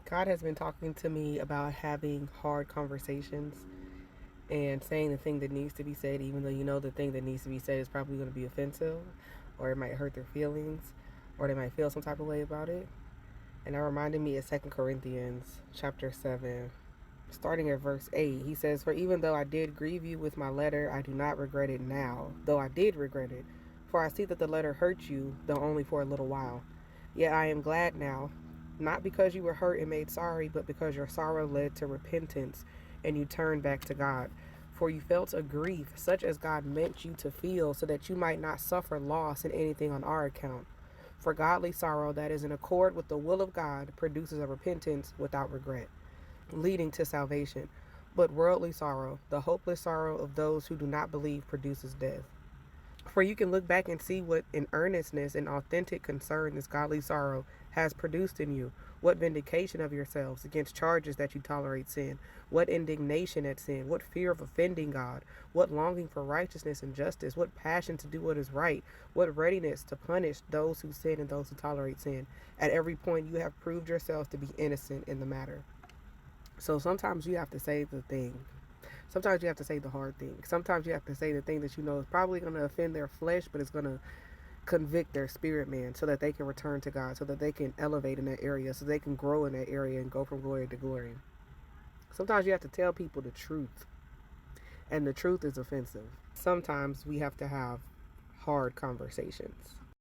God has been talking to me about having hard conversations and saying the thing that needs to be said, even though you know the thing that needs to be said is probably going to be offensive, or it might hurt their feelings, or they might feel some type of way about it. And that reminded me of 2 Corinthians chapter 7, starting at verse 8. He says, "For even though I did grieve you with my letter, I do not regret it now, though I did regret it. For I see that the letter hurt you, though only for a little while. Yet I am glad now, not because you were hurt and made sorry, but because your sorrow led to repentance and you turned back to God. For you felt a grief such as God meant you to feel, so that you might not suffer loss in anything on our account. For godly sorrow that is in accord with the will of God produces a repentance without regret, leading to salvation. But worldly sorrow, the hopeless sorrow of those who do not believe, produces death. For you can look back and see what in earnestness and authentic concern this godly sorrow has produced in you. What vindication of yourselves against charges that you tolerate sin. What indignation at sin. What fear of offending God. What longing for righteousness and justice. What passion to do what is right. What readiness to punish those who sin and those who tolerate sin. At every point you have proved yourselves to be innocent in the matter." So sometimes you have to say the thing. Sometimes you have to say the hard thing. Sometimes you have to say the thing that you know is probably going to offend their flesh, but it's going to convict their spirit man so that they can return to God, so that they can elevate in that area, so they can grow in that area and go from glory to glory. Sometimes you have to tell people the truth, and the truth is offensive. Sometimes we have to have hard conversations.